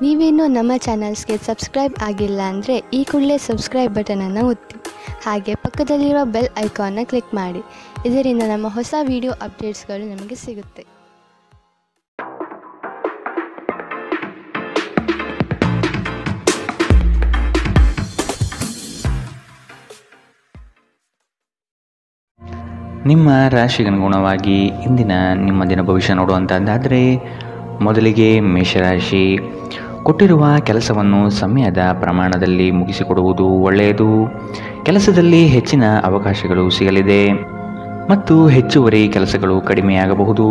ನೀವೇನೂ ನಮ್ಮ ಚಾನಲ್ಸ್ಗೆ ಸಬ್ಸ್ಕ್ರೈಬ್ ಆಗಿಲ್ಲ ಅಂದರೆ ಈ ಕೂಡಲೇ ಸಬ್ಸ್ಕ್ರೈಬ್ ಬಟನನ್ನು ಒತ್ತಿ. ಹಾಗೆ ಪಕ್ಕದಲ್ಲಿರುವ ಬೆಲ್ ಐಕಾನ್ನ ಕ್ಲಿಕ್ ಮಾಡಿ. ಇದರಿಂದ ನಮ್ಮ ಹೊಸ ವಿಡಿಯೋ ಅಪ್ಡೇಟ್ಸ್ಗಳು ನಿಮಗೆ ಸಿಗುತ್ತೆ. ನಿಮ್ಮ ರಾಶಿಗನುಗುಣವಾಗಿ ಇಂದಿನ ನಿಮ್ಮ ದಿನ ಭವಿಷ್ಯ ನೋಡುವಂಥದ್ದಾದರೆ ಮೊದಲಿಗೆ ಮೇಷರಾಶಿ. ಕೊಟ್ಟಿರುವ ಕೆಲಸವನ್ನು ಸಮಯದ ಪ್ರಮಾಣದಲ್ಲಿ ಮುಗಿಸಿಕೊಡುವುದು ಒಳ್ಳೆಯದು. ಕೆಲಸದಲ್ಲಿ ಹೆಚ್ಚಿನ ಅವಕಾಶಗಳು ಸಿಗಲಿದೆ ಮತ್ತು ಹೆಚ್ಚುವರಿ ಕೆಲಸಗಳು ಕಡಿಮೆಯಾಗಬಹುದು.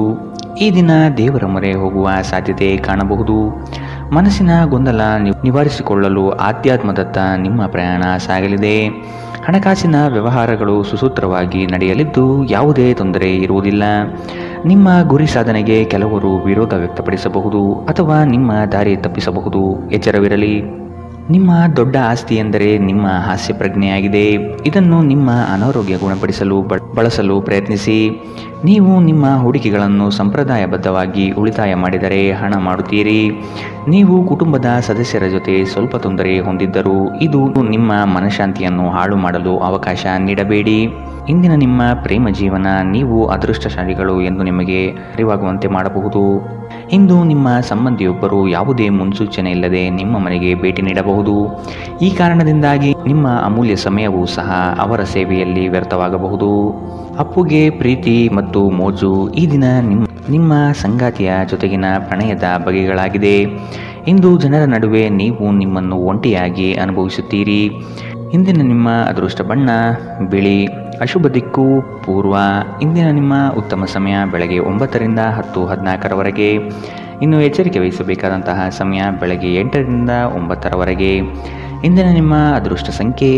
ಈ ದಿನ ದೇವರ ಮೊರೆ ಹೋಗುವ ಸಾಧ್ಯತೆ ಕಾಣಬಹುದು. ಮನಸ್ಸಿನ ಗೊಂದಲ ನಿವಾರಿಸಿಕೊಳ್ಳಲು ಆಧ್ಯಾತ್ಮದತ್ತ ನಿಮ್ಮ ಪ್ರಯಾಣ ಸಾಗಲಿದೆ. ಹಣಕಾಸಿನ ವ್ಯವಹಾರಗಳು ಸುಸೂತ್ರವಾಗಿ ನಡೆಯಲಿದ್ದು ಯಾವುದೇ ತೊಂದರೆ ಇರುವುದಿಲ್ಲ. ನಿಮ್ಮ ಗುರಿ ಸಾಧನೆಗೆ ಕೆಲವರು ವಿರೋಧ ವ್ಯಕ್ತಪಡಿಸಬಹುದು ಅಥವಾ ನಿಮ್ಮ ದಾರಿ ತಪ್ಪಿಸಬಹುದು. ಎಚ್ಚರವಿರಲಿ. ನಿಮ್ಮ ದೊಡ್ಡ ಆಸ್ತಿ ಎಂದರೆ ನಿಮ್ಮ ಹಾಸ್ಯ ಪ್ರಜ್ಞೆಯಾಗಿದೆ. ಇದನ್ನು ನಿಮ್ಮ ಅನಾರೋಗ್ಯ ಗುಣಪಡಿಸಲು ಬಳಸಲು ಪ್ರಯತ್ನಿಸಿ. ನೀವು ನಿಮ್ಮ ಹೂಡಿಕೆಗಳನ್ನು ಸಂಪ್ರದಾಯಬದ್ಧವಾಗಿ ಉಳಿತಾಯ ಮಾಡಿದರೆ ಹಣ ಮಾಡುತ್ತೀರಿ. ನೀವು ಕುಟುಂಬದ ಸದಸ್ಯರ ಜೊತೆ ಸ್ವಲ್ಪ ತೊಂದರೆ ಹೊಂದಿದ್ದರೂ ಇದು ನಿಮ್ಮ ಮನಃಶಾಂತಿಯನ್ನು ಹಾಳು ಮಾಡಲು ಅವಕಾಶ ನೀಡಬೇಡಿ. ಇಂದಿನ ನಿಮ್ಮ ಪ್ರೇಮ ಜೀವನ ನೀವು ಅದೃಷ್ಟಶಾಲಿಗಳು ಎಂದು ನಿಮಗೆ ಅರಿವಾಗುವಂತೆ ಮಾಡಬಹುದು. ಇಂದು ನಿಮ್ಮ ಸಂಬಂಧಿಯೊಬ್ಬರು ಯಾವುದೇ ಮುನ್ಸೂಚನೆ ಇಲ್ಲದೆ ನಿಮ್ಮ ಮನೆಗೆ ಭೇಟಿ ನೀಡಬಹುದು. ಈ ಕಾರಣದಿಂದಾಗಿ ನಿಮ್ಮ ಅಮೂಲ್ಯ ಸಮಯವೂ ಸಹ ಅವರ ಸೇವೆಯಲ್ಲಿ ವ್ಯರ್ಥವಾಗಬಹುದು. ಅಪ್ಪುಗೆ ಪ್ರೀತಿ ಮತ್ತು ಮೋಜು ಈ ದಿನ ನಿಮ್ಮ ಸಂಗಾತಿಯ ಜೊತೆಗಿನ ಪ್ರಣಯದ ಬಗೆಗಳಾಗಿದೆ. ಇಂದು ಜನರ ನಡುವೆ ನೀವು ನಿಮ್ಮನ್ನು ಒಂಟಿಯಾಗಿ ಅನುಭವಿಸುತ್ತೀರಿ. ಇಂದಿನ ನಿಮ್ಮ ಅದೃಷ್ಟ ಬಣ್ಣ ಬಿಳಿ. ಅಶುಭ ದಿಕ್ಕು ಪೂರ್ವ. ಇಂದಿನ ನಿಮ್ಮ ಉತ್ತಮ ಸಮಯ ಬೆಳಗ್ಗೆ 9ರಿಂದ 10:14ರವರೆಗೆ. ಇನ್ನು ಎಚ್ಚರಿಕೆ ವಹಿಸಬೇಕಾದಂತಹ ಸಮಯ ಬೆಳಗ್ಗೆ 8ರಿಂದ 9ರವರೆಗೆ. ಇಂದಿನ ನಿಮ್ಮ ಅದೃಷ್ಟ ಸಂಖ್ಯೆ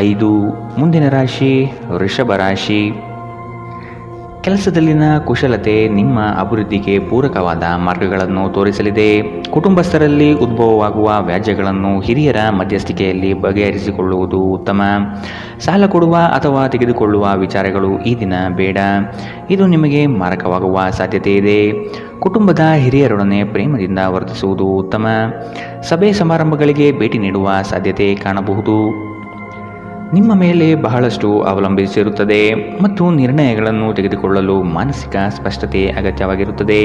5. ಮುಂದಿನ ರಾಶಿ ವೃಷಭ ರಾಶಿ. ಕೆಲಸದಲ್ಲಿನ ಕುಶಲತೆ ನಿಮ್ಮ ಅಭಿವೃದ್ಧಿಗೆ ಪೂರಕವಾದ ಮಾರ್ಗಗಳನ್ನು ತೋರಿಸಲಿದೆ. ಕುಟುಂಬಸ್ಥರಲ್ಲಿ ಉದ್ಭವವಾಗುವ ವ್ಯಾಜ್ಯಗಳನ್ನು ಹಿರಿಯರ ಮಧ್ಯಸ್ಥಿಕೆಯಲ್ಲಿ ಬಗೆಹರಿಸಿಕೊಳ್ಳುವುದು ಉತ್ತಮ. ಸಾಲ ಕೊಡುವ ಅಥವಾ ತೆಗೆದುಕೊಳ್ಳುವ ವಿಚಾರಗಳು ಈ ದಿನ ಬೇಡ. ಇದು ನಿಮಗೆ ಮಾರಕವಾಗುವ ಸಾಧ್ಯತೆ ಇದೆ. ಕುಟುಂಬದ ಹಿರಿಯರೊಡನೆ ಪ್ರೇಮದಿಂದ ವರ್ತಿಸುವುದು ಉತ್ತಮ. ಸಭೆ ಸಮಾರಂಭಗಳಿಗೆ ಭೇಟಿ ನೀಡುವ ಸಾಧ್ಯತೆ ಕಾಣಬಹುದು. ನಿಮ್ಮ ಮೇಲೆ ಬಹಳಷ್ಟು ಅವಲಂಬಿಸಿರುತ್ತದೆ ಮತ್ತು ನಿರ್ಣಯಗಳನ್ನು ತೆಗೆದುಕೊಳ್ಳಲು ಮಾನಸಿಕ ಸ್ಪಷ್ಟತೆ ಅಗತ್ಯವಾಗಿರುತ್ತದೆ.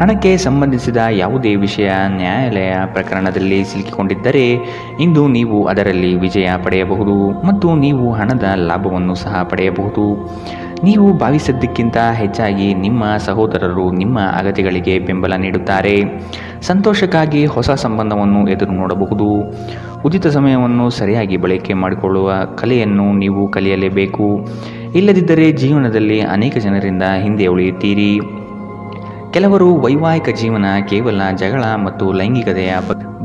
ಹಣಕ್ಕೆ ಸಂಬಂಧಿಸಿದ ಯಾವುದೇ ವಿಷಯ ನ್ಯಾಯಾಲಯ ಪ್ರಕರಣದಲ್ಲಿ ಸಿಲುಕಿಕೊಂಡಿದ್ದರೆ ಇಂದು ನೀವು ಅದರಲ್ಲಿ ವಿಜಯ ಪಡೆಯಬಹುದು ಮತ್ತು ನೀವು ಹಣದ ಲಾಭವನ್ನು ಸಹ ಪಡೆಯಬಹುದು. ನೀವು ಭಾವಿಸಿದ್ದಕ್ಕಿಂತ ಹೆಚ್ಚಾಗಿ ನಿಮ್ಮ ಸಹೋದರರು ನಿಮ್ಮ ಅಗತ್ಯಗಳಿಗೆ ಬೆಂಬಲ ನೀಡುತ್ತಾರೆ. ಸಂತೋಷಕ್ಕಾಗಿ ಹೊಸ ಸಂಬಂಧವನ್ನು ಎದುರು ನೋಡಬಹುದು. ಉಚಿತ ಸಮಯವನ್ನು ಸರಿಯಾಗಿ ಬಳಕೆ ಮಾಡಿಕೊಳ್ಳುವ ಕಲೆಯನ್ನು ನೀವು ಕಲಿಯಲೇಬೇಕು. ಇಲ್ಲದಿದ್ದರೆ ಜೀವನದಲ್ಲಿ ಅನೇಕ ಜನರಿಂದ ಹಿಂದೆ ಉಳಿಯುತ್ತೀರಿ. ಕೆಲವರು ವೈವಾಹಿಕ ಜೀವನ ಕೇವಲ ಜಗಳ ಮತ್ತು ಲೈಂಗಿಕತೆಯ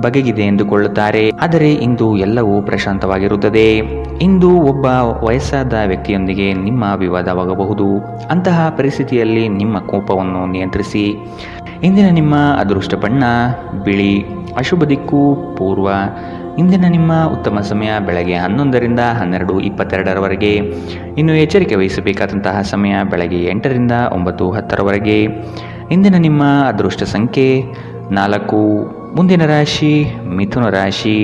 ಬಗೆಗಿದೆ ಎಂದುಕೊಳ್ಳುತ್ತಾರೆ. ಆದರೆ ಇಂದು ಎಲ್ಲವೂ ಪ್ರಶಾಂತವಾಗಿರುತ್ತದೆ. ಇಂದು ಒಬ್ಬ ವಯಸ್ಸಾದ ವ್ಯಕ್ತಿಯೊಂದಿಗೆ ನಿಮ್ಮ ವಿವಾದವಾಗಬಹುದು. ಅಂತಹ ಪರಿಸ್ಥಿತಿಯಲ್ಲಿ ನಿಮ್ಮ ಕೋಪವನ್ನು ನಿಯಂತ್ರಿಸಿ. ಇಂದಿನ ನಿಮ್ಮ ಅದೃಷ್ಟ ಬಣ್ಣ ಬಿಳಿ. ಅಶುಭ ದಿಕ್ಕು ಪೂರ್ವ. ಇಂದಿನ ನಿಮ್ಮ ಉತ್ತಮ ಸಮಯ ಬೆಳಗ್ಗೆ 11ರಿಂದ 12:22ರವರೆಗೆ. ಇನ್ನು ಎಚ್ಚರಿಕೆ ವಹಿಸಬೇಕಾದಂತಹ ಸಮಯ ಬೆಳಗ್ಗೆ 8ರಿಂದ 9:10ರವರೆಗೆ. ಇಂದಿನ ನಿಮ್ಮ ಅದೃಷ್ಟ ಸಂಖ್ಯೆ 4. ಮುಂದಿನ ರಾಶಿ ಮಿಥುನ ರಾಶಿ.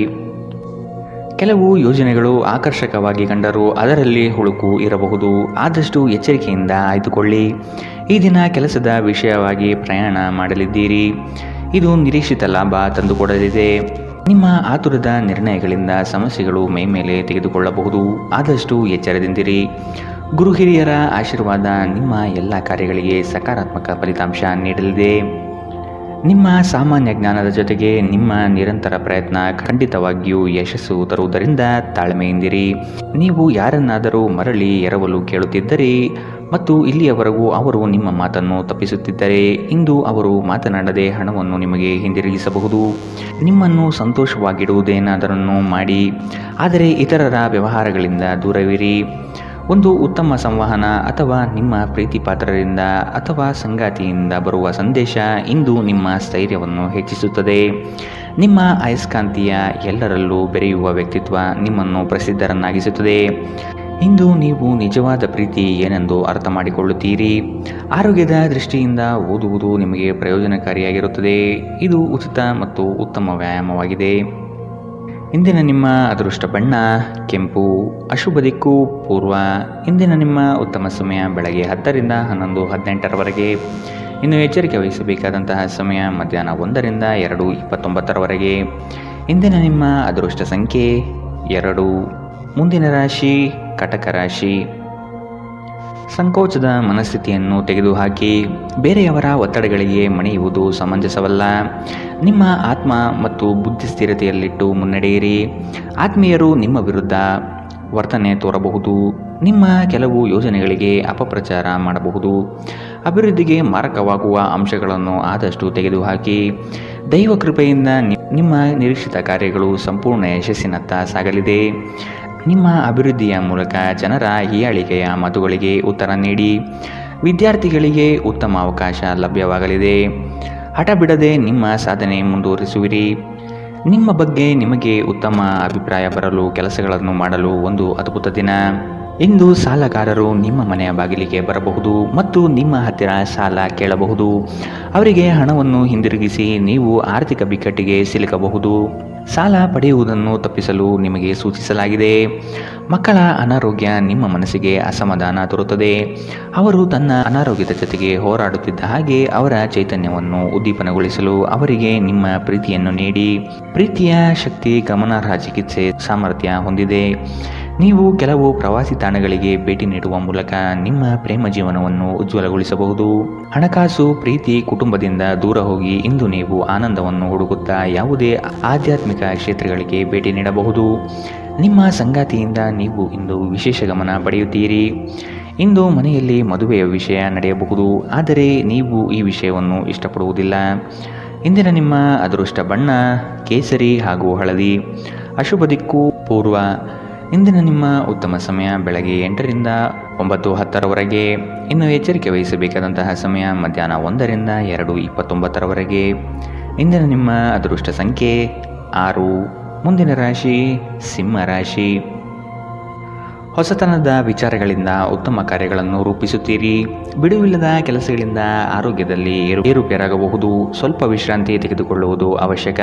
ಕೆಲವು ಯೋಜನೆಗಳು ಆಕರ್ಷಕವಾಗಿ ಕಂಡರೂ ಅದರಲ್ಲಿ ಹುಳುಕು ಇರಬಹುದು. ಆದಷ್ಟು ಎಚ್ಚರಿಕೆಯಿಂದ ಆಯ್ದುಕೊಳ್ಳಿ. ಈ ದಿನ ಕೆಲಸದ ವಿಷಯವಾಗಿ ಪ್ರಯಾಣ ಮಾಡಲಿದ್ದೀರಿ. ಇದು ನಿರೀಕ್ಷಿತ ಲಾಭ ತಂದುಕೊಡಲಿದೆ. ನಿಮ್ಮ ಆತುರದ ನಿರ್ಣಯಗಳಿಂದ ಸಮಸ್ಯೆಗಳು ಮೈಮೇಲೆ ತೆಗೆದುಕೊಳ್ಳಬಹುದು. ಆದಷ್ಟು ಎಚ್ಚರದಿಂದಿರಿ. ಗುರು ಹಿರಿಯರ ಆಶೀರ್ವಾದ ನಿಮ್ಮ ಎಲ್ಲ ಕಾರ್ಯಗಳಿಗೆ ಸಕಾರಾತ್ಮಕ ಫಲಿತಾಂಶ ನೀಡಲಿದೆ. ನಿಮ್ಮ ಸಾಮಾನ್ಯ ಜ್ಞಾನದ ಜೊತೆಗೆ ನಿಮ್ಮ ನಿರಂತರ ಪ್ರಯತ್ನ ಖಂಡಿತವಾಗಿಯೂ ಯಶಸ್ಸು ತರುವುದರಿಂದ ತಾಳ್ಮೆಯಿಂದಿರಿ. ನೀವು ಯಾರನ್ನಾದರೂ ಮರಳಿ ಎರವಲು ಕೇಳುತ್ತಿದ್ದರೆ ಮತ್ತು ಇಲ್ಲಿಯವರೆಗೂ ಅವರು ನಿಮ್ಮ ಮಾತನ್ನು ತಪ್ಪಿಸುತ್ತಿದ್ದರೆ ಇಂದು ಅವರು ಮಾತನಾಡದೆ ಹಣವನ್ನು ನಿಮಗೆ ಹಿಂದಿರುಗಿಸಬಹುದು. ನಿಮ್ಮನ್ನು ಸಂತೋಷವಾಗಿಡುವುದೇನಾದರನ್ನು ಮಾಡಿ, ಆದರೆ ಇತರರ ವ್ಯವಹಾರಗಳಿಂದ ದೂರವಿರಿ. ಒಂದು ಉತ್ತಮ ಸಂವಹನ ಅಥವಾ ನಿಮ್ಮ ಪ್ರೀತಿಪಾತ್ರರಿಂದ ಅಥವಾ ಸಂಗಾತಿಯಿಂದ ಬರುವ ಸಂದೇಶ ಇಂದು ನಿಮ್ಮ ಸ್ಥೈರ್ಯವನ್ನು ಹೆಚ್ಚಿಸುತ್ತದೆ. ನಿಮ್ಮ ಅಯಸ್ಕಾಂತೀಯ ಎಲ್ಲರಲ್ಲೂ ಬೆರೆಯುವ ವ್ಯಕ್ತಿತ್ವ ನಿಮ್ಮನ್ನು ಪ್ರಸಿದ್ಧರನ್ನಾಗಿಸುತ್ತದೆ. ಇಂದು ನೀವು ನಿಜವಾದ ಪ್ರೀತಿ ಏನೆಂದು ಅರ್ಥ ಮಾಡಿಕೊಳ್ಳುತ್ತೀರಿ. ಆರೋಗ್ಯದ ದೃಷ್ಟಿಯಿಂದ ಓದುವುದು ನಿಮಗೆ ಪ್ರಯೋಜನಕಾರಿಯಾಗಿರುತ್ತದೆ. ಇದು ಉಚಿತ ಮತ್ತು ಉತ್ತಮ ವ್ಯಾಯಾಮವಾಗಿದೆ. ಇಂದಿನ ನಿಮ್ಮ ಅದೃಷ್ಟ ಬಣ್ಣ ಕೆಂಪು. ಅಶುಭ ದಿಕ್ಕು ಪೂರ್ವ. ಇಂದಿನ ನಿಮ್ಮ ಉತ್ತಮ ಸಮಯ ಬೆಳಗ್ಗೆ 10 ರಿಂದ 11, 18ರವರೆಗೆ. ಇನ್ನು ಎಚ್ಚರಿಕೆ ವಹಿಸಬೇಕಾದಂತಹ ಸಮಯ ಮಧ್ಯಾಹ್ನ 1 ರಿಂದ 2:29ರವರೆಗೆ. ಇಂದಿನ ನಿಮ್ಮ ಅದೃಷ್ಟ ಸಂಖ್ಯೆ 2. ಮುಂದಿನ ರಾಶಿ ಕಟಕ ರಾಶಿ. ಸಂಕೋಚದ ಮನಸ್ಥಿತಿಯನ್ನು ತೆಗೆದುಹಾಕಿ ಬೇರೆಯವರ ಒತ್ತಡಗಳಿಗೆ ಮಣಿಯುವುದು ಸಮಂಜಸವಲ್ಲ. ನಿಮ್ಮ ಆತ್ಮ ಮತ್ತು ಬುದ್ಧಿ ಸ್ಥಿರತೆಯಲ್ಲಿಟ್ಟು ಮುನ್ನಡೆಯಿರಿ. ಆತ್ಮೀಯರು ನಿಮ್ಮ ವಿರುದ್ಧ ವರ್ತನೆ ತೋರಬಹುದು. ನಿಮ್ಮ ಕೆಲವು ಯೋಜನೆಗಳಿಗೆ ಅಪಪ್ರಚಾರ ಮಾಡಬಹುದು. ಅಭಿವೃದ್ಧಿಗೆ ಮಾರಕವಾಗುವ ಅಂಶಗಳನ್ನು ಆದಷ್ಟು ತೆಗೆದುಹಾಕಿ. ದೈವ ಕೃಪೆಯಿಂದ ನಿಮ್ಮ ನಿರೀಕ್ಷಿತ ಕಾರ್ಯಗಳು ಸಂಪೂರ್ಣ ಯಶಸ್ಸಿನತ್ತ ಸಾಗಲಿದೆ. ನಿಮ್ಮ ಅಭಿವೃದ್ಧಿಯ ಮೂಲಕ ಜನರ ಹೀಯಾಳಿಕೆಯ ಮಾತುಗಳಿಗೆ ಉತ್ತರ ನೀಡಿ. ವಿದ್ಯಾರ್ಥಿಗಳಿಗೆ ಉತ್ತಮ ಅವಕಾಶ ಲಭ್ಯವಾಗಲಿದೆ. ಹಠ ಬಿಡದೆ ನಿಮ್ಮ ಸಾಧನೆ ಮುಂದುವರಿಸುವಿರಿ. ನಿಮ್ಮ ಬಗ್ಗೆ ನಿಮಗೆ ಉತ್ತಮ ಅಭಿಪ್ರಾಯ ಬರಲು ಕೆಲಸಗಳನ್ನು ಮಾಡಲು ಒಂದು ಅದ್ಭುತ ದಿನ. ಇಂದು ಸಾಲಗಾರರು ನಿಮ್ಮ ಮನೆಯ ಬಾಗಿಲಿಗೆ ಬರಬಹುದು ಮತ್ತು ನಿಮ್ಮ ಹತ್ತಿರ ಸಾಲ ಕೇಳಬಹುದು. ಅವರಿಗೆ ಹಣವನ್ನು ಹಿಂದಿರುಗಿಸಿ ನೀವು ಆರ್ಥಿಕ ಬಿಕ್ಕಟ್ಟಿಗೆ ಸಿಲುಕಬಹುದು. ಸಾಲ ಪಡೆಯುವುದನ್ನು ತಪ್ಪಿಸಲು ನಿಮಗೆ ಸೂಚಿಸಲಾಗಿದೆ. ಮಕ್ಕಳ ಅನಾರೋಗ್ಯ ನಿಮ್ಮ ಮನಸ್ಸಿಗೆ ಅಸಮಾಧಾನ ತರುತ್ತದೆ. ಅವರು ತನ್ನ ಅನಾರೋಗ್ಯದ ಜೊತೆಗೆ ಹೋರಾಡುತ್ತಿದ್ದ ಹಾಗೆ ಅವರ ಚೈತನ್ಯವನ್ನು ಉದ್ದೀಪನಗೊಳಿಸಲು ಅವರಿಗೆ ನಿಮ್ಮ ಪ್ರೀತಿಯನ್ನು ನೀಡಿ. ಪ್ರೀತಿಯ ಶಕ್ತಿ ಗಮನಾರ್ಹ ಚಿಕಿತ್ಸೆ ಸಾಮರ್ಥ್ಯ ಹೊಂದಿದೆ. ನೀವು ಕೆಲವು ಪ್ರವಾಸಿ ತಾಣಗಳಿಗೆ ಭೇಟಿ ನೀಡುವ ಮೂಲಕ ನಿಮ್ಮ ಪ್ರೇಮ ಜೀವನವನ್ನು ಉಜ್ವಲಗೊಳಿಸಬಹುದು. ಹಣಕಾಸು, ಪ್ರೀತಿ, ಕುಟುಂಬದಿಂದ ದೂರ ಹೋಗಿ ಇಂದು ನೀವು ಆನಂದವನ್ನು ಹುಡುಕುತ್ತಾ ಯಾವುದೇ ಆಧ್ಯಾತ್ಮಿಕ ಕ್ಷೇತ್ರಗಳಿಗೆ ಭೇಟಿ ನೀಡಬಹುದು. ನಿಮ್ಮ ಸಂಗಾತಿಯಿಂದ ನೀವು ಇಂದು ವಿಶೇಷ ಗಮನ ಪಡೆಯುತ್ತೀರಿ. ಇಂದು ಮನೆಯಲ್ಲಿ ಮದುವೆಯ ವಿಷಯ ನಡೆಯಬಹುದು, ಆದರೆ ನೀವು ಈ ವಿಷಯವನ್ನು ಇಷ್ಟಪಡುವುದಿಲ್ಲ. ಇಂದಿನ ನಿಮ್ಮ ಅದೃಷ್ಟ ಬಣ್ಣ ಕೇಸರಿ ಹಾಗೂ ಹಳದಿ. ಅಶುಭ ದಿಕ್ಕು ಪೂರ್ವ. ಇಂದಿನ ನಿಮ್ಮ ಉತ್ತಮ ಸಮಯ ಬೆಳಗ್ಗೆ 8 ರಿಂದ 9:10ರವರೆಗೆ. ಇನ್ನು ಎಚ್ಚರಿಕೆ ವಹಿಸಬೇಕಾದಂತಹ ಸಮಯ ಮಧ್ಯಾಹ್ನ 1 ರಿಂದ 2:29ರವರೆಗೆ. ಇಂದಿನ ನಿಮ್ಮ ಅದೃಷ್ಟ ಸಂಖ್ಯೆ 6. ಮುಂದಿನ ರಾಶಿ ಸಿಂಹ ರಾಶಿ. ಹೊಸತನದ ವಿಚಾರಗಳಿಂದ ಉತ್ತಮ ಕಾರ್ಯಗಳನ್ನು ರೂಪಿಸುತ್ತೀರಿ. ಬಿಡುವಿಲ್ಲದ ಕೆಲಸಗಳಿಂದ ಆರೋಗ್ಯದಲ್ಲಿ ಏರುಪೇರಾಗಬಹುದು. ಸ್ವಲ್ಪ ವಿಶ್ರಾಂತಿ ತೆಗೆದುಕೊಳ್ಳುವುದು ಅವಶ್ಯಕ.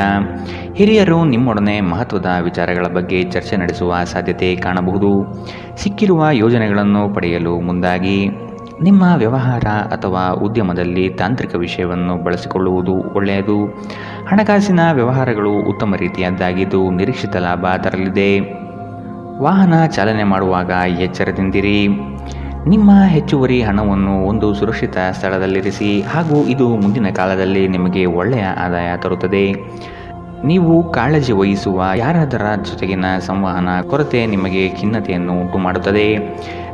ಹಿರಿಯರು ನಿಮ್ಮೊಡನೆ ಮಹತ್ವದ ವಿಚಾರಗಳ ಬಗ್ಗೆ ಚರ್ಚೆ ನಡೆಸುವ ಸಾಧ್ಯತೆ ಕಾಣಬಹುದು. ಸಿಕ್ಕಿರುವ ಯೋಜನೆಗಳನ್ನು ಪಡೆಯಲು ಮುಂದಾಗಿ. ನಿಮ್ಮ ವ್ಯವಹಾರ ಅಥವಾ ಉದ್ಯಮದಲ್ಲಿ ತಾಂತ್ರಿಕ ವಿಷಯವನ್ನು ಬಳಸಿಕೊಳ್ಳುವುದು ಒಳ್ಳೆಯದು. ಹಣಕಾಸಿನ ವ್ಯವಹಾರಗಳು ಉತ್ತಮ ರೀತಿಯದ್ದಾಗಿದ್ದು ನಿರೀಕ್ಷಿತ ಲಾಭ ತರಲಿದೆ. ವಾಹನ ಚಾಲನೆ ಮಾಡುವಾಗ ಎಚ್ಚರದಿಂದಿರಿ. ನಿಮ್ಮ ಹೆಚ್ಚುವರಿ ಹಣವನ್ನು ಒಂದು ಸುರಕ್ಷಿತ ಸ್ಥಳದಲ್ಲಿರಿಸಿ ಹಾಗೂ ಇದು ಮುಂದಿನ ಕಾಲದಲ್ಲಿ ನಿಮಗೆ ಒಳ್ಳೆಯ ಆದಾಯ ತರುತ್ತದೆ. ನೀವು ಕಾಳಜಿ ವಹಿಸುವ ಯಾರಾದರ ಜೊತೆಗಿನ ಸಂವಹನ ಕೊರತೆ ನಿಮಗೆ ಖಿನ್ನತೆಯನ್ನು ಉಂಟು ಮಾಡುತ್ತದೆ.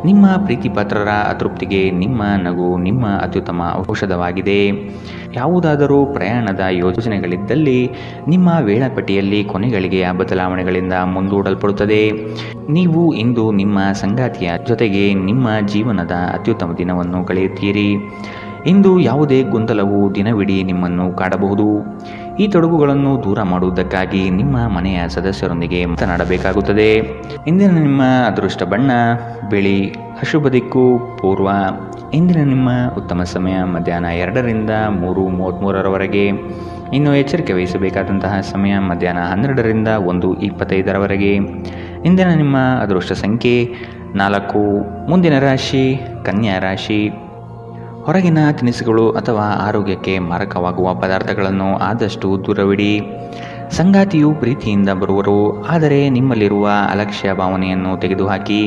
ನಿಮ್ಮ ಪ್ರೀತಿಪಾತ್ರರ ಅತೃಪ್ತಿಗೆ ನಿಮ್ಮ ನಗು ನಿಮ್ಮ ಅತ್ಯುತ್ತಮ ಔಷಧವಾಗಿದೆ. ಯಾವುದಾದರೂ ಪ್ರಯಾಣದ ಯೋಜನೆಗಳಿದ್ದಲ್ಲಿ ನಿಮ್ಮ ವೇಳಾಪಟ್ಟಿಯಲ್ಲಿ ಕೊನೆಗಳಿಗೆಯ ಬದಲಾವಣೆಗಳಿಂದ ಮುಂದೂಡಲ್ಪಡುತ್ತದೆ. ನೀವು ಇಂದು ನಿಮ್ಮ ಸಂಗಾತಿಯ ಜೊತೆಗೆ ನಿಮ್ಮ ಜೀವನದ ಅತ್ಯುತ್ತಮ ದಿನವನ್ನು ಕಳೆಯುತ್ತೀರಿ. ಇಂದು ಯಾವುದೇ ಗೊಂದಲವು ದಿನವಿಡೀ ನಿಮ್ಮನ್ನು ಕಾಡಬಹುದು. ಈ ತೊಡಗುಗಳನ್ನು ದೂರ ಮಾಡುವುದಕ್ಕಾಗಿ ನಿಮ್ಮ ಮನೆಯ ಸದಸ್ಯರೊಂದಿಗೆ ಮಾತನಾಡಬೇಕಾಗುತ್ತದೆ. ಇಂದಿನ ನಿಮ್ಮ ಅದೃಷ್ಟ ಬಣ್ಣ ಬಿಳಿ. ಅಶುಭ ದಿಕ್ಕು ಪೂರ್ವ. ಇಂದಿನ ನಿಮ್ಮ ಉತ್ತಮ ಸಮಯ ಮಧ್ಯಾಹ್ನ 2 ರಿಂದ 3:33ರವರೆಗೆ. ಇನ್ನು ಎಚ್ಚರಿಕೆ ವಹಿಸಬೇಕಾದಂತಹ ಸಮಯ ಮಧ್ಯಾಹ್ನ 12 ರಿಂದ 1:25ರವರೆಗೆ. ಇಂದಿನ ನಿಮ್ಮ ಅದೃಷ್ಟ ಸಂಖ್ಯೆ 4. ಮುಂದಿನ ರಾಶಿ ಕನ್ಯಾ ರಾಶಿ. ಹೊರಗಿನ ತಿನಿಸುಗಳು ಅಥವಾ ಆರೋಗ್ಯಕ್ಕೆ ಮಾರಕವಾಗುವ ಪದಾರ್ಥಗಳನ್ನು ಆದಷ್ಟು ದೂರವಿಡಿ. ಸಂಗಾತಿಯು ಪ್ರೀತಿಯಿಂದ ಬರುವರು, ಆದರೆ ನಿಮ್ಮಲ್ಲಿರುವ ಅಲಕ್ಷ್ಯ ಭಾವನೆಯನ್ನು ತೆಗೆದುಹಾಕಿ.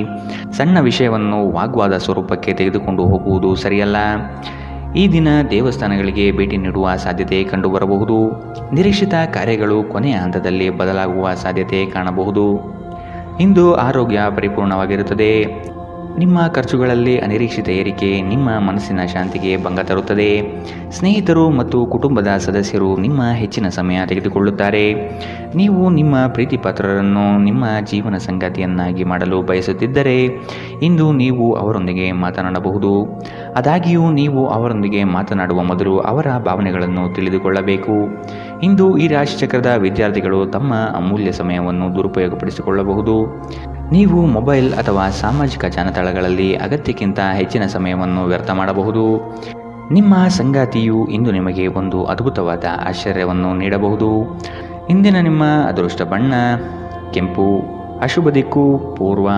ಸಣ್ಣ ವಿಷಯವನ್ನು ವಾಗ್ವಾದ ಸ್ವರೂಪಕ್ಕೆ ತೆಗೆದುಕೊಂಡು ಹೋಗುವುದು ಸರಿಯಲ್ಲ. ಈ ದಿನ ದೇವಸ್ಥಾನಗಳಿಗೆ ಭೇಟಿ ನೀಡುವ ಸಾಧ್ಯತೆ ಕಂಡುಬರಬಹುದು. ನಿರೀಕ್ಷಿತ ಕಾರ್ಯಗಳು ಕೊನೆಯ ಹಂತದಲ್ಲಿ ಬದಲಾಗುವ ಸಾಧ್ಯತೆ ಕಾಣಬಹುದು. ಇಂದು ಆರೋಗ್ಯ ಪರಿಪೂರ್ಣವಾಗಿರುತ್ತದೆ. ನಿಮ್ಮ ಖರ್ಚುಗಳಲ್ಲಿ ಅನಿರೀಕ್ಷಿತ ಏರಿಕೆ ನಿಮ್ಮ ಮನಸ್ಸಿನ ಶಾಂತಿಗೆ ಭಂಗ ತರುತ್ತದೆ. ಸ್ನೇಹಿತರು ಮತ್ತು ಕುಟುಂಬದ ಸದಸ್ಯರು ನಿಮ್ಮ ಹೆಚ್ಚಿನ ಸಮಯ ತೆಗೆದುಕೊಳ್ಳುತ್ತಾರೆ. ನೀವು ನಿಮ್ಮ ಪ್ರೀತಿಪಾತ್ರರನ್ನು ನಿಮ್ಮ ಜೀವನ ಸಂಗಾತಿಯನ್ನಾಗಿ ಮಾಡಲು ಬಯಸುತ್ತಿದ್ದರೆ ಇಂದು ನೀವು ಅವರೊಂದಿಗೆ ಮಾತನಾಡಬಹುದು. ಆದಾಗ್ಯೂ ನೀವು ಅವರೊಂದಿಗೆ ಮಾತನಾಡುವ ಮೊದಲು ಅವರ ಭಾವನೆಗಳನ್ನು ತಿಳಿದುಕೊಳ್ಳಬೇಕು. ಇಂದು ಈ ರಾಶಿಚಕ್ರದ ವಿದ್ಯಾರ್ಥಿಗಳು ತಮ್ಮ ಅಮೂಲ್ಯ ಸಮಯವನ್ನು ದುರುಪಯೋಗಪಡಿಸಿಕೊಳ್ಳಬಹುದು. ನೀವು ಮೊಬೈಲ್ ಅಥವಾ ಸಾಮಾಜಿಕ ಜಾಲತಾಣಗಳಲ್ಲಿ ಅಗತ್ಯಕ್ಕಿಂತ ಹೆಚ್ಚಿನ ಸಮಯವನ್ನು ವ್ಯರ್ಥ ಮಾಡಬಹುದು. ನಿಮ್ಮ ಸಂಗಾತಿಯು ಇಂದು ನಿಮಗೆ ಒಂದು ಅದ್ಭುತವಾದ ಆಶ್ಚರ್ಯವನ್ನು ನೀಡಬಹುದು. ಇಂದಿನ ನಿಮ್ಮ ಅದೃಷ್ಟ ಬಣ್ಣ ಕೆಂಪು, ಅಶುಭ ದಿಕ್ಕು ಪೂರ್ವ.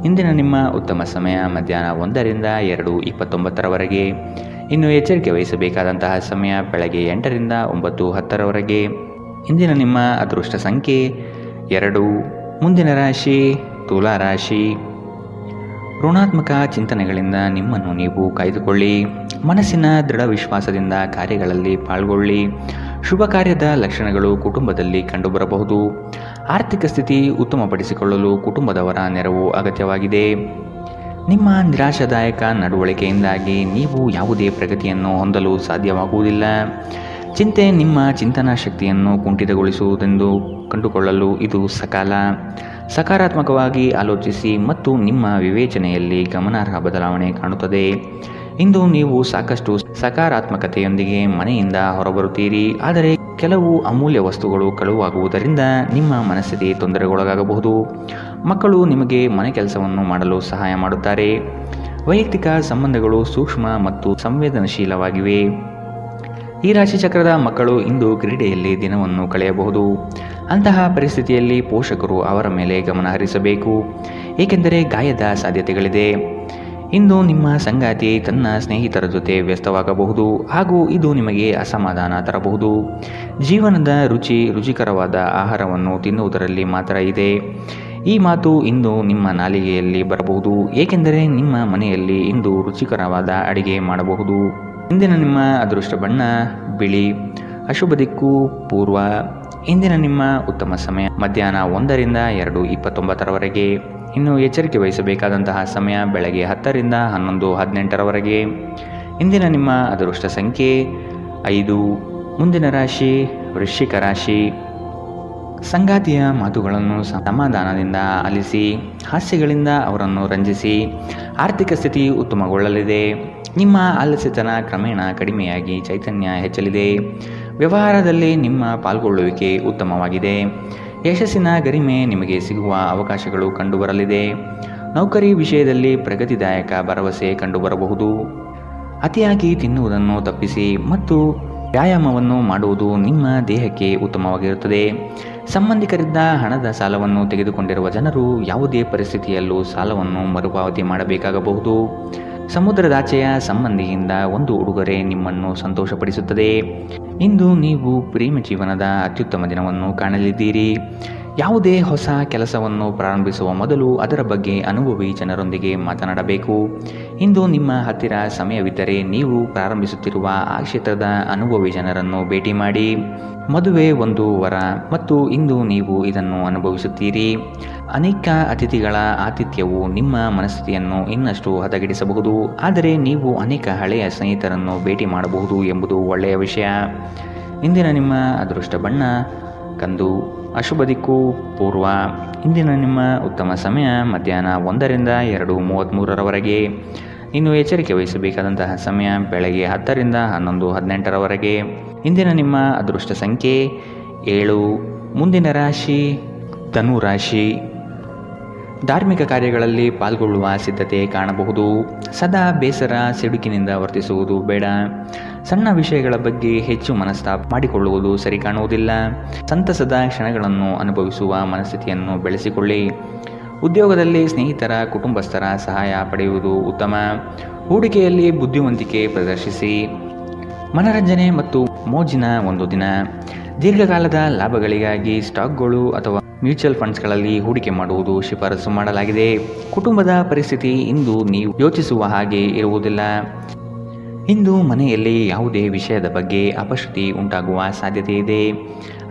ಇಂದಿನ ನಿಮ್ಮ ಉತ್ತಮ ಸಮಯ ಮಧ್ಯಾಹ್ನ 1ರಿಂದ 2:29 ಇನ್ನು ಎಚ್ಚರಿಕೆ ವಹಿಸಬೇಕಾದಂತಹ ಸಮಯ ಬೆಳಗ್ಗೆ 8ರಿಂದ 9:10 ಇಂದಿನ ನಿಮ್ಮ ಅದೃಷ್ಟ ಸಂಖ್ಯೆ 2. ಮುಂದಿನ ರಾಶಿ ತುಲಾ ರಾಶಿ. ಋಣಾತ್ಮಕ ಚಿಂತನೆಗಳಿಂದ ನಿಮ್ಮನ್ನು ನೀವು ಕಾಯ್ದುಕೊಳ್ಳಿ. ಮನಸ್ಸಿನ ದೃಢ ವಿಶ್ವಾಸದಿಂದ ಕಾರ್ಯಗಳಲ್ಲಿ ಪಾಲ್ಗೊಳ್ಳಿ. ಶುಭ ಕಾರ್ಯದ ಲಕ್ಷಣಗಳು ಕುಟುಂಬದಲ್ಲಿ ಕಂಡುಬರಬಹುದು. ಆರ್ಥಿಕ ಸ್ಥಿತಿ ಉತ್ತಮಪಡಿಸಿಕೊಳ್ಳಲು ಕುಟುಂಬದವರ ನೆರವು ಅಗತ್ಯವಾಗಿದೆ. ನಿಮ್ಮ ನಿರಾಶಾದಾಯಕ ನಡವಳಿಕೆಯಿಂದಾಗಿ ನೀವು ಯಾವುದೇ ಪ್ರಗತಿಯನ್ನು ಹೊಂದಲು ಸಾಧ್ಯವಾಗುವುದಿಲ್ಲ. ಚಿಂತೆ ನಿಮ್ಮ ಚಿಂತನಾ ಶಕ್ತಿಯನ್ನು ಕುಂಠಿತಗೊಳಿಸುವುದೆಂದು ಕಂಡುಕೊಳ್ಳಲು ಇದು ಸಕಾಲ. ಸಕಾರಾತ್ಮಕವಾಗಿ ಆಲೋಚಿಸಿ ಮತ್ತು ನಿಮ್ಮ ವಿವೇಚನೆಯಲ್ಲಿ ಗಮನಾರ್ಹ ಬದಲಾವಣೆ ಕಾಣುತ್ತದೆ. ಇಂದು ನೀವು ಸಾಕಷ್ಟು ಸಕಾರಾತ್ಮಕತೆಯೊಂದಿಗೆ ಮನೆಯಿಂದ ಹೊರಬರುತ್ತೀರಿ. ಆದರೆ ಕೆಲವು ಅಮೂಲ್ಯ ವಸ್ತುಗಳು ಕಳುವಾಗುವುದರಿಂದ ನಿಮ್ಮ ಮನಸ್ಥಿತಿ ತೊಂದರೆಗೊಳಗಾಗಬಹುದು. ಮಕ್ಕಳು ನಿಮಗೆ ಮನೆ ಕೆಲಸವನ್ನು ಮಾಡಲು ಸಹಾಯ ಮಾಡುತ್ತಾರೆ. ವೈಯಕ್ತಿಕ ಸಂಬಂಧಗಳು ಸೂಕ್ಷ್ಮ ಮತ್ತು ಸಂವೇದನಶೀಲವಾಗಿವೆ. ಈ ರಾಶಿಚಕ್ರದ ಮಕ್ಕಳು ಇಂದು ಕ್ರೀಡೆಯಲ್ಲಿ ದಿನವನ್ನು ಕಳೆಯಬಹುದು. ಅಂತಹ ಪರಿಸ್ಥಿತಿಯಲ್ಲಿ ಪೋಷಕರು ಅವರ ಮೇಲೆ ಗಮನ ಹರಿಸಬೇಕು, ಏಕೆಂದರೆ ಗಾಯದ ಸಾಧ್ಯತೆಗಳಿದೆ. ಇಂದು ನಿಮ್ಮ ಸಂಗಾತಿ ತನ್ನ ಸ್ನೇಹಿತರ ಜೊತೆ ವ್ಯಸ್ತವಾಗಬಹುದು ಹಾಗೂ ಇದು ನಿಮಗೆ ಅಸಮಾಧಾನ ತರಬಹುದು. ಜೀವನದ ರುಚಿಕರವಾದ ಆಹಾರವನ್ನು ತಿನ್ನುವುದರಲ್ಲಿ ಮಾತ್ರ ಇದೆ. ಈ ಮಾತು ಇಂದು ನಿಮ್ಮ ನಾಲಿಗೆಯಲ್ಲಿ ಬರಬಹುದು, ಏಕೆಂದರೆ ನಿಮ್ಮ ಮನೆಯಲ್ಲಿ ಇಂದು ರುಚಿಕರವಾದ ಅಡಿಗೆ ಮಾಡಬಹುದು. ಇಂದಿನ ನಿಮ್ಮ ಅದೃಷ್ಟ ಬಣ್ಣ ಬಿಳಿ, ಅಶುಭ ದಿಕ್ಕು ಪೂರ್ವ. ಇಂದಿನ ನಿಮ್ಮ ಉತ್ತಮ ಸಮಯ ಮಧ್ಯಾಹ್ನ 1ರಿಂದ 2:29 ಇನ್ನು ಎಚ್ಚರಿಕೆ ವಹಿಸಬೇಕಾದಂತಹ ಸಮಯ ಬೆಳಗ್ಗೆ 10ರಿಂದ 11:18 ಇಂದಿನ ನಿಮ್ಮ ಅದೃಷ್ಟ ಸಂಖ್ಯೆ 5. ಮುಂದಿನ ರಾಶಿ ವೃಶ್ಚಿಕ ರಾಶಿ. ಸಂಗಾತಿಯ ಮಾತುಗಳನ್ನು ಸಮಾಧಾನದಿಂದ ಆಲಿಸಿ. ಹಾಸ್ಯಗಳಿಂದ ಅವರನ್ನು ರಂಜಿಸಿ. ಆರ್ಥಿಕ ಸ್ಥಿತಿ ಉತ್ತಮಗೊಳ್ಳಲಿದೆ. ನಿಮ್ಮ ಆಲಸ್ಯತನ ಕ್ರಮೇಣ ಕಡಿಮೆಯಾಗಿ ಚೈತನ್ಯ ಹೆಚ್ಚಲಿದೆ. ವ್ಯವಹಾರದಲ್ಲಿ ನಿಮ್ಮ ಪಾಲ್ಗೊಳ್ಳುವಿಕೆ ಉತ್ತಮವಾಗಿದೆ. ಯಶಸ್ಸಿನ ಗರಿಮೆ ನಿಮಗೆ ಸಿಗುವ ಅವಕಾಶಗಳು ಕಂಡುಬರಲಿದೆ. ನೌಕರಿ ವಿಷಯದಲ್ಲಿ ಪ್ರಗತಿದಾಯಕ ಭರವಸೆ ಕಂಡುಬರಬಹುದು. ಅತಿಯಾಗಿ ತಿನ್ನುವುದನ್ನು ತಪ್ಪಿಸಿ ಮತ್ತು ವ್ಯಾಯಾಮವನ್ನು ಮಾಡುವುದು ನಿಮ್ಮ ದೇಹಕ್ಕೆ ಉತ್ತಮವಾಗಿರುತ್ತದೆ. ಸಂಬಂಧಿಕರಿಂದ ಹಣದ ಸಾಲವನ್ನು ತೆಗೆದುಕೊಂಡಿರುವ ಜನರು ಯಾವುದೇ ಪರಿಸ್ಥಿತಿಯಲ್ಲೂ ಸಾಲವನ್ನು ಮರುಪಾವತಿ ಮಾಡಬೇಕಾಗಬಹುದು. ಸಮುದ್ರದಾಚೆಯ ಸಂಬಂಧಿಯಿಂದ ಒಂದು ಉಡುಗೊರೆ ನಿಮ್ಮನ್ನು ಸಂತೋಷಪಡಿಸುತ್ತದೆ. ಇಂದು ನೀವು ಪ್ರೇಮ ಜೀವನದ ಅತ್ಯುತ್ತಮ ದಿನವನ್ನು ಕಾಣಲಿದ್ದೀರಿ. ಯಾವುದೇ ಹೊಸ ಕೆಲಸವನ್ನು ಪ್ರಾರಂಭಿಸುವ ಮೊದಲು ಅದರ ಬಗ್ಗೆ ಅನುಭವಿ ಜನರೊಂದಿಗೆ ಮಾತನಾಡಬೇಕು. ಇಂದು ನಿಮ್ಮ ಹತ್ತಿರ ಸಮಯವಿದ್ದರೆ ನೀವು ಪ್ರಾರಂಭಿಸುತ್ತಿರುವ ಆ ಕ್ಷೇತ್ರದ ಅನುಭವಿ ಜನರನ್ನು ಭೇಟಿ ಮಾಡಿ. ಮದುವೆ ಒಂದು ವರ ಮತ್ತು ಇಂದು ನೀವು ಇದನ್ನು ಅನುಭವಿಸುತ್ತೀರಿ. ಅನೇಕ ಅತಿಥಿಗಳ ಆತಿಥ್ಯವು ನಿಮ್ಮ ಮನಸ್ಥಿತಿಯನ್ನು ಇನ್ನಷ್ಟು ಹದಗೆಡಿಸಬಹುದು. ಆದರೆ ನೀವು ಅನೇಕ ಹಳೆಯ ಸ್ನೇಹಿತರನ್ನು ಭೇಟಿ ಮಾಡಬಹುದು ಎಂಬುದು ಒಳ್ಳೆಯ ವಿಷಯ. ಇಂದಿನ ನಿಮ್ಮ ಅದೃಷ್ಟ ಬಣ್ಣ ಕಂದು, ಅಶುಭ ದಿಕ್ಕು ಪೂರ್ವ. ಇಂದಿನ ನಿಮ್ಮ ಉತ್ತಮ ಸಮಯ ಮಧ್ಯಾಹ್ನ 1ರಿಂದ 2:33 ಇನ್ನು ಎಚ್ಚರಿಕೆ ವಹಿಸಬೇಕಾದಂತಹ ಸಮಯ ಬೆಳಗ್ಗೆ 10ರಿಂದ 11:18 ಇಂದಿನ ನಿಮ್ಮ ಅದೃಷ್ಟ ಸಂಖ್ಯೆ 7. ಮುಂದಿನ ರಾಶಿ ಧನು ರಾಶಿ. ಧಾರ್ಮಿಕ ಕಾರ್ಯಗಳಲ್ಲಿ ಪಾಲ್ಗೊಳ್ಳುವ ಸಿದ್ಧತೆ ಕಾಣಬಹುದು. ಸದಾ ಬೇಸರ ಸಿಡುಕಿನಿಂದ ವರ್ತಿಸುವುದು ಬೇಡ. ಸಣ್ಣ ವಿಷಯಗಳ ಬಗ್ಗೆ ಹೆಚ್ಚು ಮನಸ್ತಾಪ ಮಾಡಿಕೊಳ್ಳುವುದು ಸರಿ ಕಾಣುವುದಿಲ್ಲ. ಸಂತಸದ ಕ್ಷಣಗಳನ್ನು ಅನುಭವಿಸುವ ಮನಸ್ಥಿತಿಯನ್ನು ಬೆಳೆಸಿಕೊಳ್ಳಿ. ಉದ್ಯೋಗದಲ್ಲಿ ಸ್ನೇಹಿತರ ಕುಟುಂಬಸ್ಥರ ಸಹಾಯ ಪಡೆಯುವುದು ಉತ್ತಮ. ಹೂಡಿಕೆಯಲ್ಲಿ ಬುದ್ಧಿವಂತಿಕೆ ಪ್ರದರ್ಶಿಸಿ. ಮನರಂಜನೆ ಮತ್ತು ಮೋಜಿನ ಒಂದು ದಿನ. ದೀರ್ಘಕಾಲದ ಲಾಭಗಳಿಗಾಗಿ ಸ್ಟಾಕ್ಗಳು ಅಥವಾ ಮ್ಯೂಚುವಲ್ ಫಂಡ್ಸ್ಗಳಲ್ಲಿ ಹೂಡಿಕೆ ಮಾಡುವುದು ಶಿಫಾರಸು ಮಾಡಲಾಗಿದೆ. ಕುಟುಂಬದ ಪರಿಸ್ಥಿತಿ ಇಂದು ನೀವು ಯೋಚಿಸುವ ಹಾಗೆ ಇರುವುದಿಲ್ಲ. ಇಂದು ಮನೆಯಲ್ಲಿ ಯಾವುದೇ ವಿಷಯದ ಬಗ್ಗೆ ಅಪಶ್ರುತಿ ಉಂಟಾಗುವ ಸಾಧ್ಯತೆ ಇದೆ.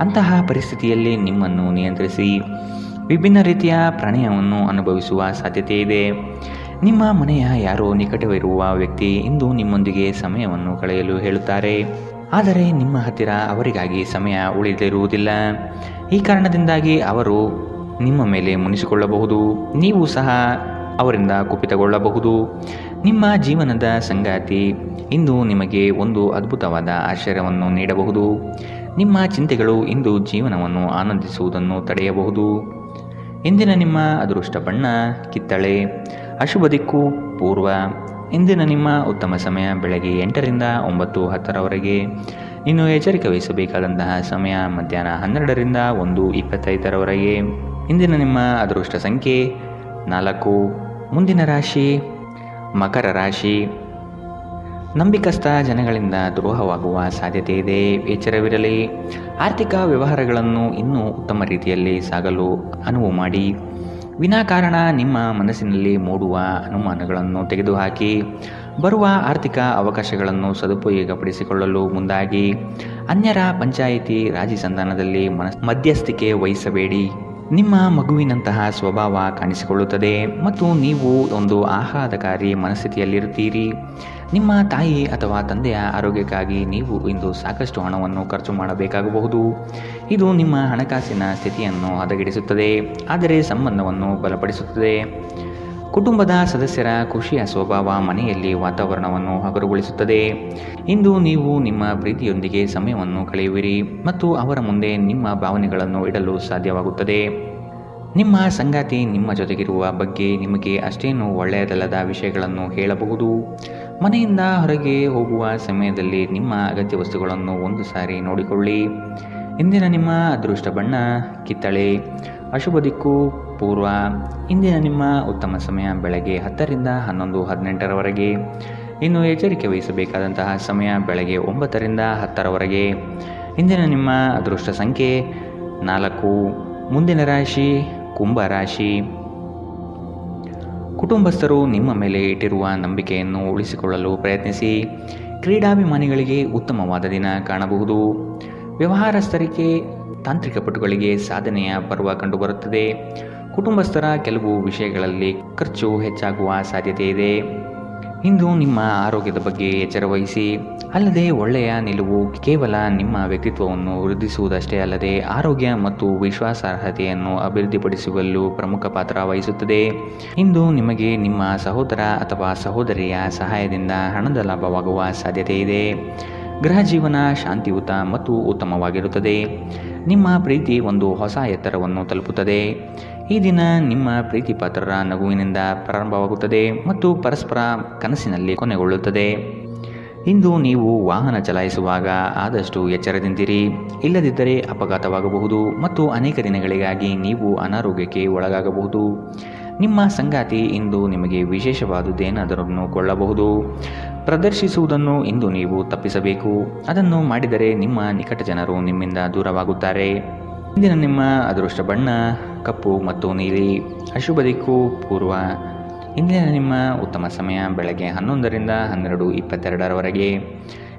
ಅಂತಹ ಪರಿಸ್ಥಿತಿಯಲ್ಲಿ ನಿಮ್ಮನ್ನು ನಿಯಂತ್ರಿಸಿ. ವಿಭಿನ್ನ ರೀತಿಯ ಪ್ರಣಯವನ್ನು ಅನುಭವಿಸುವ ಸಾಧ್ಯತೆ ಇದೆ. ನಿಮ್ಮ ಮನೆಯ ಯಾರೋ ನಿಕಟವಿರುವ ವ್ಯಕ್ತಿ ಇಂದು ನಿಮ್ಮೊಂದಿಗೆ ಸಮಯವನ್ನು ಕಳೆಯಲು ಹೇಳುತ್ತಾರೆ. ಆದರೆ ನಿಮ್ಮ ಹತ್ತಿರ ಅವರಿಗಾಗಿ ಸಮಯ ಉಳಿದಿರುವುದಿಲ್ಲ. ಈ ಕಾರಣದಿಂದಾಗಿ ಅವರು ನಿಮ್ಮ ಮೇಲೆ ಮುನಿಸಿಕೊಳ್ಳಬಹುದು. ನೀವು ಸಹ ಅವರಿಂದ ಕುಪಿತಗೊಳ್ಳಬಹುದು. ನಿಮ್ಮ ಜೀವನದ ಸಂಗಾತಿ ಇಂದು ನಿಮಗೆ ಒಂದು ಅದ್ಭುತವಾದ ಆಶ್ಚರ್ಯವನ್ನು ನೀಡಬಹುದು. ನಿಮ್ಮ ಚಿಂತೆಗಳು ಇಂದು ಜೀವನವನ್ನು ಆನಂದಿಸುವುದನ್ನು ತಡೆಯಬಹುದು. ಇಂದಿನ ನಿಮ್ಮ ಅದೃಷ್ಟ ಬಣ್ಣ ಕಿತ್ತಳೆ. ಅಶುಭ ದಿಕ್ಕು ಪೂರ್ವ. ಇಂದಿನ ನಿಮ್ಮ ಉತ್ತಮ ಸಮಯ ಬೆಳಗ್ಗೆ 8ರಿಂದ 9:10ರವರೆಗೆ. ಇನ್ನು ಎಚ್ಚರಿಕೆ ವಹಿಸಬೇಕಾದಂತಹ ಸಮಯ ಮಧ್ಯಾಹ್ನ 12ರಿಂದ 1:25ರವರೆಗೆ. ಇಂದಿನ ನಿಮ್ಮ ಅದೃಷ್ಟ ಸಂಖ್ಯೆ 4. ಮುಂದಿನ ರಾಶಿ ಮಕರ ರಾಶಿ. ನಂಬಿಕಸ್ಥ ಜನಗಳಿಂದ ದ್ರೋಹವಾಗುವ ಸಾಧ್ಯತೆ ಇದೆ, ಎಚ್ಚರವಿರಲಿ. ಆರ್ಥಿಕ ವ್ಯವಹಾರಗಳನ್ನು ಇನ್ನೂ ಉತ್ತಮ ರೀತಿಯಲ್ಲಿ ಸಾಗಲು ಅನುವು ಮಾಡಿ. ವಿನಾಕಾರಣ ನಿಮ್ಮ ಮನಸ್ಸಿನಲ್ಲಿ ಮೂಡುವ ಅನುಮಾನಗಳನ್ನು ತೆಗೆದುಹಾಕಿ ಬರುವ ಆರ್ಥಿಕ ಅವಕಾಶಗಳನ್ನು ಸದುಪಯೋಗಪಡಿಸಿಕೊಳ್ಳಲು ಮುಂದಾಗಿ. ಅನ್ಯರ ಪಂಚಾಯಿತಿ ರಾಜಿ ಸಂಧಾನದಲ್ಲಿ ಮಧ್ಯಸ್ಥಿಕೆ ವಹಿಸಬೇಡಿ. ನಿಮ್ಮ ಮಗುವಿನಂತಹ ಸ್ವಭಾವ ಕಾಣಿಸಿಕೊಳ್ಳುತ್ತದೆ ಮತ್ತು ನೀವು ಒಂದು ಆಹ್ಲಾದಕಾರಿ ಮನಸ್ಥಿತಿಯಲ್ಲಿರುತ್ತೀರಿ. ನಿಮ್ಮ ತಾಯಿ ಅಥವಾ ತಂದೆಯ ಆರೋಗ್ಯಕ್ಕಾಗಿ ನೀವು ಇಂದು ಸಾಕಷ್ಟು ಹಣವನ್ನು ಖರ್ಚು ಮಾಡಬೇಕಾಗಬಹುದು. ಇದು ನಿಮ್ಮ ಹಣಕಾಸಿನ ಸ್ಥಿತಿಯನ್ನು ಹದಗೆಡಿಸುತ್ತದೆ, ಆದರೆ ಸಂಬಂಧವನ್ನು ಬಲಪಡಿಸುತ್ತದೆ. ಕುಟುಂಬದ ಸದಸ್ಯರ ಖುಷಿಯ ಸ್ವಭಾವ ಮನೆಯಲ್ಲಿ ವಾತಾವರಣವನ್ನು ಹಗುರಗೊಳಿಸುತ್ತದೆ. ಇಂದು ನೀವು ನಿಮ್ಮ ಪ್ರೀತಿಯೊಂದಿಗೆ ಸಮಯವನ್ನು ಕಳೆಯುವಿರಿ ಮತ್ತು ಅವರ ಮುಂದೆ ನಿಮ್ಮ ಭಾವನೆಗಳನ್ನು ಇಡಲು ಸಾಧ್ಯವಾಗುತ್ತದೆ. ನಿಮ್ಮ ಸಂಗಾತಿ ನಿಮ್ಮ ಜೊತೆಗಿರುವ ಬಗ್ಗೆ ನಿಮಗೆ ಅಷ್ಟೇನು ಒಳ್ಳೆಯದಲ್ಲದ ವಿಷಯಗಳನ್ನು ಹೇಳಬಹುದು. ಮನೆಯಿಂದ ಹೊರಗೆ ಹೋಗುವ ಸಮಯದಲ್ಲಿ ನಿಮ್ಮ ಅಗತ್ಯ ವಸ್ತುಗಳನ್ನು ಒಂದು ಸಾರಿ ನೋಡಿಕೊಳ್ಳಿ. ಇಂದಿನ ನಿಮ್ಮ ಅದೃಷ್ಟ ಬಣ್ಣ ಕಿತ್ತಳೆ. ಅಶುಭ ದಿಕ್ಕು ಪೂರ್ವ. ಇಂದಿನ ನಿಮ್ಮ ಉತ್ತಮ ಸಮಯ ಬೆಳಗ್ಗೆ 10ರಿಂದ 11:18ರವರೆಗೆ. ಇನ್ನು ಎಚ್ಚರಿಕೆ ವಹಿಸಬೇಕಾದಂತಹ ಸಮಯ ಬೆಳಗ್ಗೆ 9ರಿಂದ 10ರವರೆಗೆ. ಇಂದಿನ ನಿಮ್ಮ ಅದೃಷ್ಟ ಸಂಖ್ಯೆ 4. ಮುಂದಿನ ರಾಶಿ ಕುಂಭ ರಾಶಿ. ಕುಟುಂಬಸ್ಥರು ನಿಮ್ಮ ಮೇಲೆ ಇಟ್ಟಿರುವ ನಂಬಿಕೆಯನ್ನು ಉಳಿಸಿಕೊಳ್ಳಲು ಪ್ರಯತ್ನಿಸಿ. ಕ್ರೀಡಾಭಿಮಾನಿಗಳಿಗೆ ಉತ್ತಮವಾದ ದಿನ ಕಾಣಬಹುದು. ವ್ಯವಹಾರಸ್ಥರಿಗೆ ತಾಂತ್ರಿಕ ಪಟುಗಳಿಗೆ ಸಾಧನೆಯ ಪರ್ವ ಕಂಡುಬರುತ್ತದೆ. ಕುಟುಂಬಸ್ಥರ ಕೆಲವು ವಿಷಯಗಳಲ್ಲಿ ಖರ್ಚು ಹೆಚ್ಚಾಗುವ ಸಾಧ್ಯತೆ ಇದೆ. ಇಂದು ನಿಮ್ಮ ಆರೋಗ್ಯದ ಬಗ್ಗೆ ಎಚ್ಚರ ವಹಿಸಿ. ಅಲ್ಲದೆ ಒಳ್ಳೆಯ ನಿಲುವು ಕೇವಲ ನಿಮ್ಮ ವ್ಯಕ್ತಿತ್ವವನ್ನು ವೃದ್ಧಿಸುವುದಷ್ಟೇ ಅಲ್ಲದೆ ಆರೋಗ್ಯ ಮತ್ತು ವಿಶ್ವಾಸಾರ್ಹತೆಯನ್ನು ಅಭಿವೃದ್ಧಿಪಡಿಸುವಲ್ಲೂ ಪ್ರಮುಖ ಪಾತ್ರ ವಹಿಸುತ್ತದೆ. ಇಂದು ನಿಮಗೆ ನಿಮ್ಮ ಸಹೋದರ ಅಥವಾ ಸಹೋದರಿಯ ಸಹಾಯದಿಂದ ಹಣದ ಲಾಭವಾಗುವ ಸಾಧ್ಯತೆ ಇದೆ. ಗೃಹ ಜೀವನ ಶಾಂತಿಯುತ ಮತ್ತು ಉತ್ತಮವಾಗಿರುತ್ತದೆ. ನಿಮ್ಮ ಪ್ರೀತಿ ಒಂದು ಹೊಸ ಎತ್ತರವನ್ನು ತಲುಪುತ್ತದೆ. ಈ ದಿನ ನಿಮ್ಮ ಪ್ರೀತಿ ಪಾತ್ರರ ನಗುವಿನಿಂದ ಪ್ರಾರಂಭವಾಗುತ್ತದೆ ಮತ್ತು ಪರಸ್ಪರ ಕನಸಿನಲ್ಲಿ ಕೊನೆಗೊಳ್ಳುತ್ತದೆ. ಇಂದು ನೀವು ವಾಹನ ಚಲಾಯಿಸುವಾಗ ಆದಷ್ಟು ಎಚ್ಚರದಿಂದಿರಿ, ಇಲ್ಲದಿದ್ದರೆ ಅಪಘಾತವಾಗಬಹುದು ಮತ್ತು ಅನೇಕ ದಿನಗಳಿಗಾಗಿ ನೀವು ಅನಾರೋಗ್ಯಕ್ಕೆ ಒಳಗಾಗಬಹುದು. ನಿಮ್ಮ ಸಂಗಾತಿ ಇಂದು ನಿಮಗೆ ವಿಶೇಷವಾದುದೇನಾದರನ್ನು ಕೊಳ್ಳಬಹುದು. ಪ್ರದರ್ಶಿಸುವುದನ್ನು ಇಂದು ನೀವು ತಪ್ಪಿಸಬೇಕು. ಅದನ್ನು ಮಾಡಿದರೆ ನಿಮ್ಮ ನಿಕಟ ಜನರು ನಿಮ್ಮಿಂದ ದೂರವಾಗುತ್ತಾರೆ. ಇಂದಿನ ನಿಮ್ಮ ಅದೃಷ್ಟ ಬಣ್ಣ ಕಪ್ಪು ಮತ್ತು ನೀಲಿ. ಅಶುಭ ದಿಕ್ಕು ಪೂರ್ವ. ಇಂದಿನ ನಿಮ್ಮ ಉತ್ತಮ ಸಮಯ ಬೆಳಗ್ಗೆ 11ರಿಂದ 12:22ರವರೆಗೆ.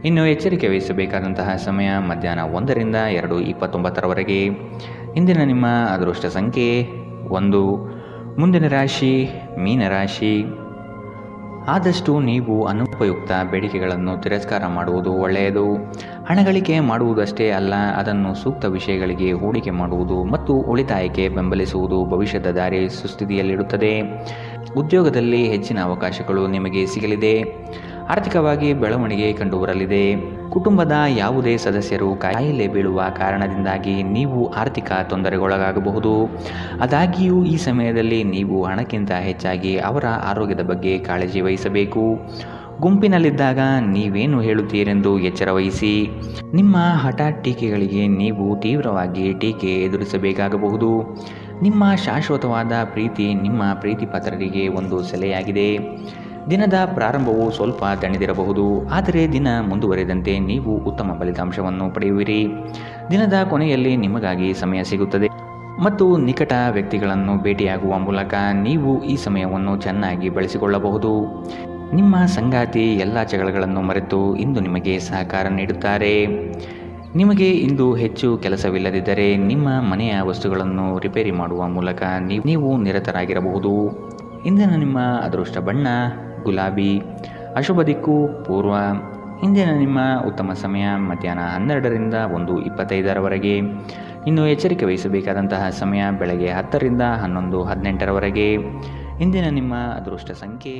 ಇನ್ನು ಎಚ್ಚರಿಕೆ ವಹಿಸಬೇಕಾದಂತಹ ಸಮಯ ಮಧ್ಯಾಹ್ನ 1ರಿಂದ 2:29ರವರೆಗೆ. ಇಂದಿನ ನಿಮ್ಮ ಅದೃಷ್ಟ ಸಂಖ್ಯೆ 1. ಮುಂದಿನ ರಾಶಿ ಮೀನರಾಶಿ. ಆದಷ್ಟು ನೀವು ಅನುಪಯುಕ್ತ ಬೇಡಿಕೆಗಳನ್ನು ತಿರಸ್ಕಾರ ಮಾಡುವುದು ಒಳ್ಳೆಯದು. ಹಣಗಳಿಕೆ ಮಾಡುವುದಷ್ಟೇ ಅಲ್ಲ, ಅದನ್ನು ಸೂಕ್ತ ವಿಷಯಗಳಿಗೆ ಹೂಡಿಕೆ ಮಾಡುವುದು ಮತ್ತು ಉಳಿತಾಯಕ್ಕೆ ಬೆಂಬಲಿಸುವುದು ಭವಿಷ್ಯದ ದಾರಿ ಸುಸ್ಥಿತಿಯಲ್ಲಿಡುತ್ತದೆ. ಉದ್ಯೋಗದಲ್ಲಿ ಹೆಚ್ಚಿನ ಅವಕಾಶಗಳು ನಿಮಗೆ ಸಿಗಲಿದೆ. ಆರ್ಥಿಕವಾಗಿ ಬೆಳವಣಿಗೆ ಕಂಡುಬರಲಿದೆ. ಕುಟುಂಬದ ಯಾವುದೇ ಸದಸ್ಯರು ಕಾಯಿಲೆ ಬೀಳುವ ಕಾರಣದಿಂದಾಗಿ ನೀವು ಆರ್ಥಿಕ ತೊಂದರೆಗೊಳಗಾಗಬಹುದು. ಆದಾಗ್ಯೂ ಈ ಸಮಯದಲ್ಲಿ ನೀವು ಹಣಕ್ಕಿಂತ ಹೆಚ್ಚಾಗಿ ಅವರ ಆರೋಗ್ಯದ ಬಗ್ಗೆ ಕಾಳಜಿ ವಹಿಸಬೇಕು. ಗುಂಪಿನಲ್ಲಿದ್ದಾಗ ನೀವೇನು ಹೇಳುತ್ತೀರೆಂದು ಎಚ್ಚರ ವಹಿಸಿ. ನಿಮ್ಮ ಹಠಾತ್ ಟೀಕೆಗಳಿಗೆ ನೀವು ತೀವ್ರವಾಗಿ ಟೀಕೆ ಎದುರಿಸಬೇಕಾಗಬಹುದು. ನಿಮ್ಮ ಶಾಶ್ವತವಾದ ಪ್ರೀತಿ ನಿಮ್ಮ ಪ್ರೀತಿ ಪಾತ್ರರಿಗೆ ಒಂದು ಸೆಲೆಯಾಗಿದೆ. ದಿನದ ಪ್ರಾರಂಭವು ಸ್ವಲ್ಪ ದಣಿದಿರಬಹುದು, ಆದರೆ ದಿನ ಮುಂದುವರೆದಂತೆ ನೀವು ಉತ್ತಮ ಫಲಿತಾಂಶವನ್ನು ಪಡೆಯುವಿರಿ. ದಿನದ ಕೊನೆಯಲ್ಲಿ ನಿಮಗಾಗಿ ಸಮಯ ಸಿಗುತ್ತದೆ ಮತ್ತು ನಿಕಟ ವ್ಯಕ್ತಿಗಳನ್ನು ಭೇಟಿಯಾಗುವ ಮೂಲಕ ನೀವು ಈ ಸಮಯವನ್ನು ಚೆನ್ನಾಗಿ ಬಳಸಿಕೊಳ್ಳಬಹುದು. ನಿಮ್ಮ ಸಂಗಾತಿ ಎಲ್ಲ ಜಗಳಗಳನ್ನು ಮರೆತು ಇಂದು ನಿಮಗೆ ಸಹಕಾರ ನೀಡುತ್ತಾರೆ. ನಿಮಗೆ ಇಂದು ಹೆಚ್ಚು ಕೆಲಸವಿಲ್ಲದಿದ್ದರೆ ನಿಮ್ಮ ಮನೆಯ ವಸ್ತುಗಳನ್ನು ರಿಪೇರಿ ಮಾಡುವ ಮೂಲಕ ನೀವು ನಿರತರಾಗಿರಬಹುದು. ಇಂದಿನ ನಿಮ್ಮ ಅದೃಷ್ಟ ಬಣ್ಣ ಗುಲಾಬಿ. ಅಶುಭ ದಿಕ್ಕು ಪೂರ್ವ. ಇಂದಿನ ನಿಮ್ಮ ಉತ್ತಮ ಸಮಯ ಮಧ್ಯಾಹ್ನ 12ರಿಂದ 1:25ರವರೆಗೆ. ಇನ್ನು ಎಚ್ಚರಿಕೆ ವಹಿಸಬೇಕಾದಂತಹ ಸಮಯ ಬೆಳಗ್ಗೆ 10ರಿಂದ 11:18ರವರೆಗೆ. ಇಂದಿನ ನಿಮ್ಮ ಅದೃಷ್ಟ ಸಂಖ್ಯೆ